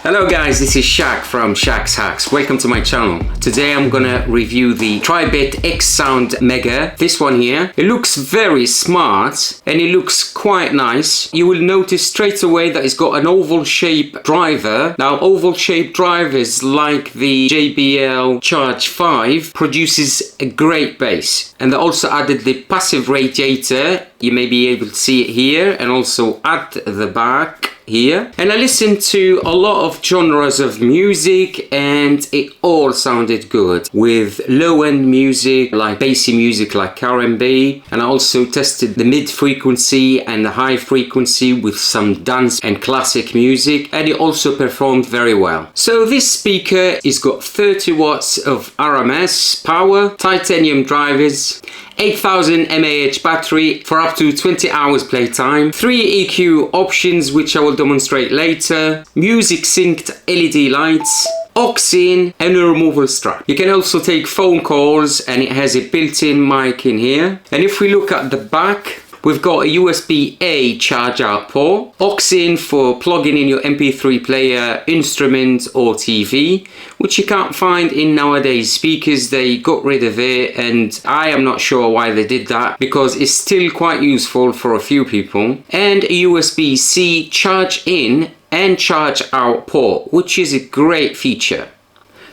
Hello guys, this is Shaq from Shaq's Hacks. Welcome to my channel. Today I'm gonna review the Tribit XSound Mega. This one here. It looks very smart and it looks quite nice. You will notice straight away that it's got an oval shape driver. Now oval shape drivers like the JBL Charge 5 produces a great bass. And they also added the passive radiator. You may be able to see it here and also at the back here. And I listened to a lot of genres of music and it all sounded good, with low-end music like bassy music like R&B, and I also tested the mid-frequency and the high frequency with some dance and classic music, and it also performed very well. So this speaker is got 30 watts of RMS power, titanium drivers, 8000 mAh battery for up to 20 hours playtime, 3 EQ options which I will demonstrate later, music synced LED lights, aux in, and a removable strap. You can also take phone calls and it has a built-in mic in here. And if we look at the back, we've got a USB-A charge out port, aux in for plugging in your MP3 player, instrument or TV, which you can't find in nowadays speakers. They got rid of it and I am not sure why they did that, because it's still quite useful for a few people. And a USB-C charge in and charge out port, which is a great feature.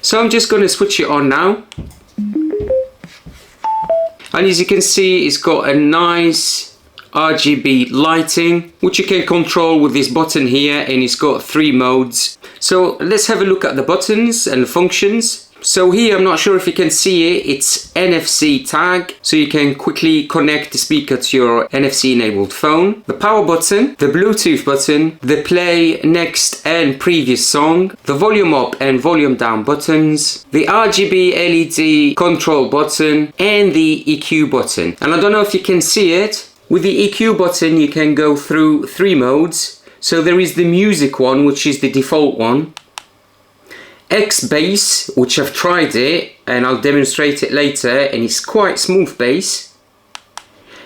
So I'm just going to switch it on now. And as you can see, it's got a nice RGB lighting, which you can control with this button here, and it's got 3 modes. So let's have a look at the buttons and the functions. So here, I'm not sure if you can see it, it's NFC tag, so you can quickly connect the speaker to your NFC enabled phone. The power button, the Bluetooth button, the play, next and previous song, the volume up and volume down buttons, the RGB LED control button, and the EQ button. And I don't know if you can see it, with the EQ button you can go through 3 modes. So there is the music one, which is the default one, X bass, which I've tried it and I'll demonstrate it later, and it's quite smooth bass,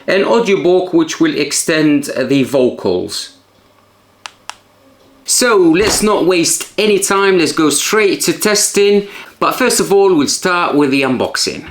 and audiobook, which will extend the vocals. So let's not waste any time, let's go straight to testing. But first of all, we'll start with the unboxing.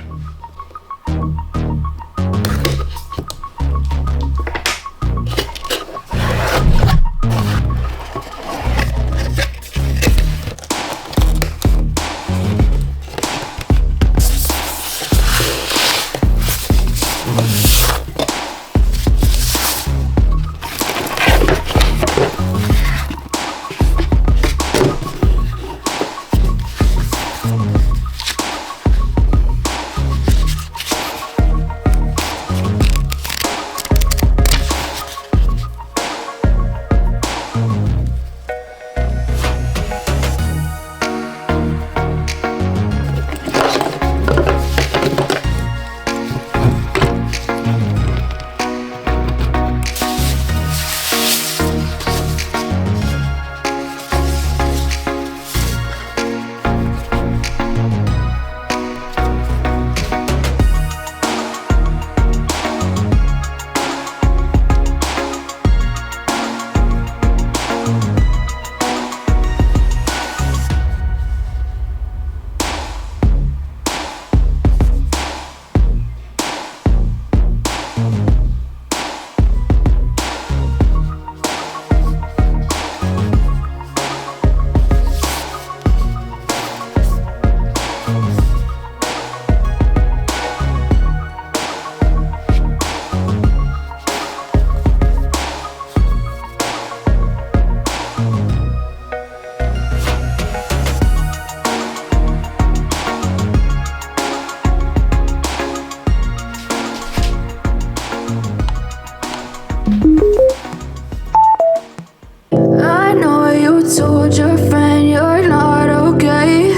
Told your friend you're not okay,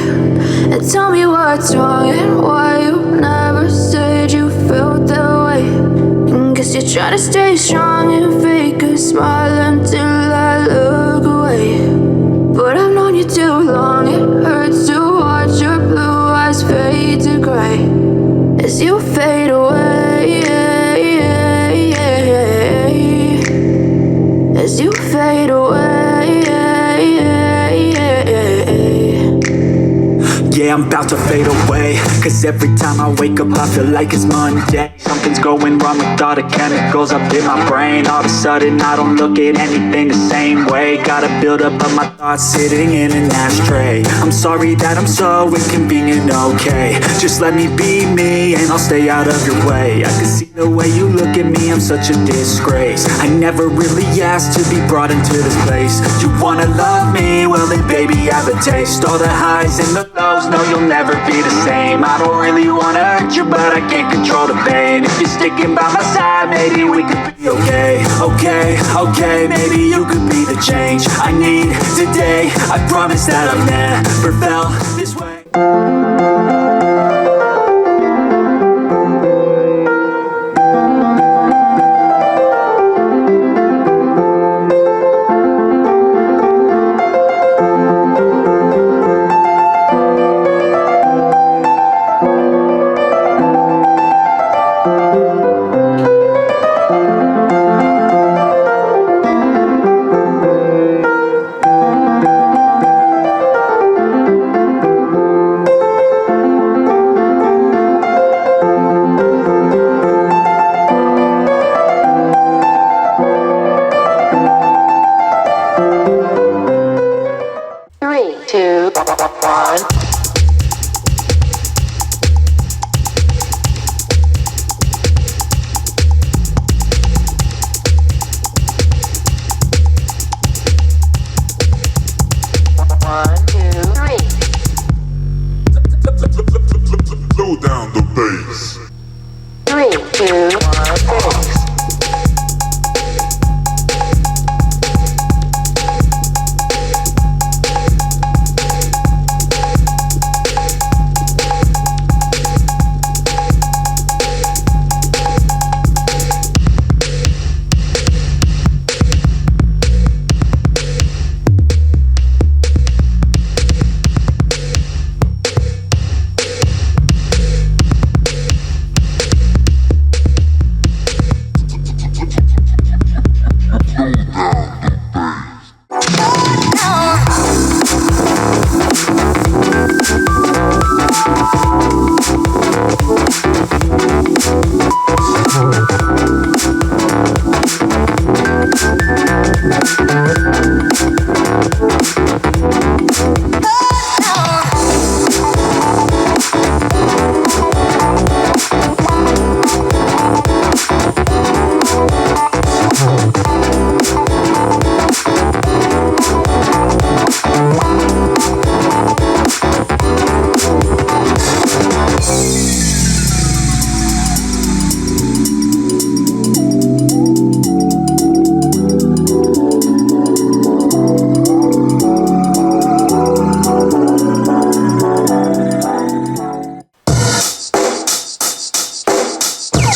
and tell me what's wrong and why you never said you felt that way. And guess you're trying to stay strong and fake a smile until I look away. But I've known you too long, it hurts to watch your blue eyes fade to gray as you fade away, as you fade away. yeah, I'm about to fade away. Cause every time I wake up I feel like it's Monday. Something's going wrong with all the chemicals up in my brain. All of a sudden I don't look at anything the same way. Gotta build up of my thoughts sitting in an ashtray. I'm sorry that I'm so inconvenient, okay. Just let me be me and I'll stay out of your way. I can see the way you look at me, I'm such a disgrace. I never really asked to be brought into this place. You wanna love me? Well then baby, have a taste. All the highs and the lows, no you'll never be the same. I don't really wanna hurt you, but I can't control the pain. If you're sticking by my side, maybe we could be okay. Okay, maybe you could be the change I need today. I promise that I've never felt this way.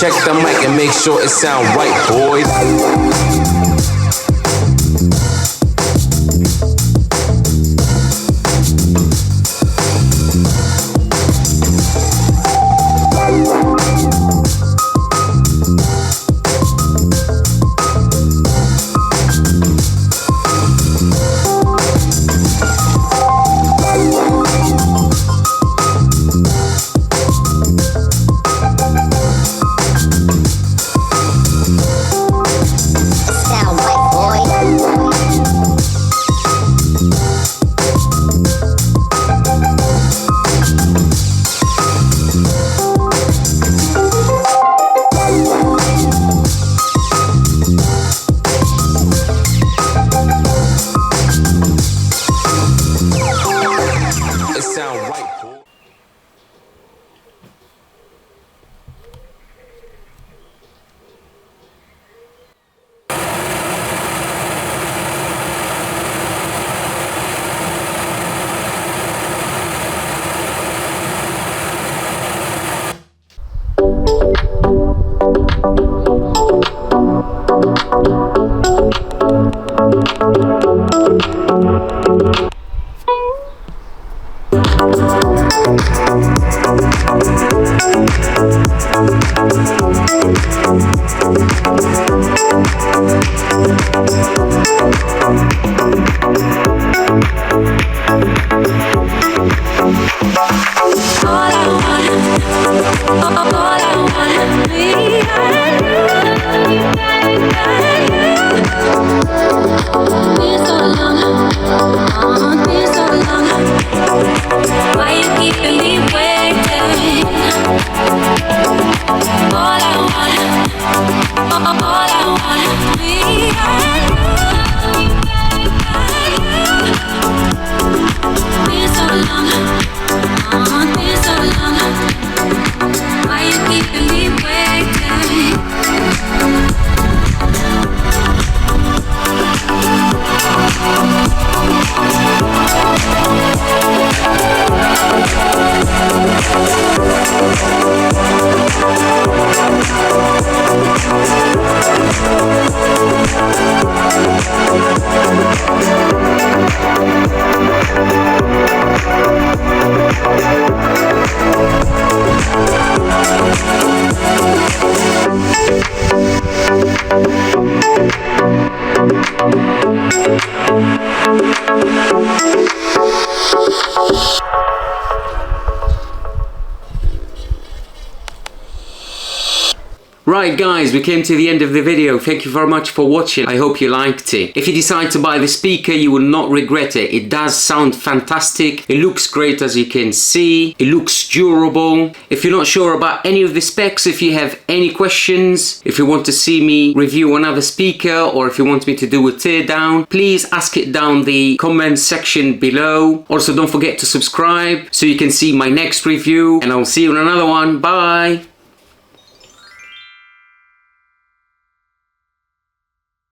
Check the mic and make sure it sound right, boys. Right guys, we came to the end of the video. Thank you very much for watching. I hope you liked it. If you decide to buy the speaker, you will not regret it. It does sound fantastic. It looks great, as you can see. It looks durable. If you're not sure about any of the specs, if you have any questions, if you want to see me review another speaker, or if you want me to do a teardown, please ask it down the comment section below. Also, don't forget to subscribe so you can see my next review, and I'll see you in another one. Bye.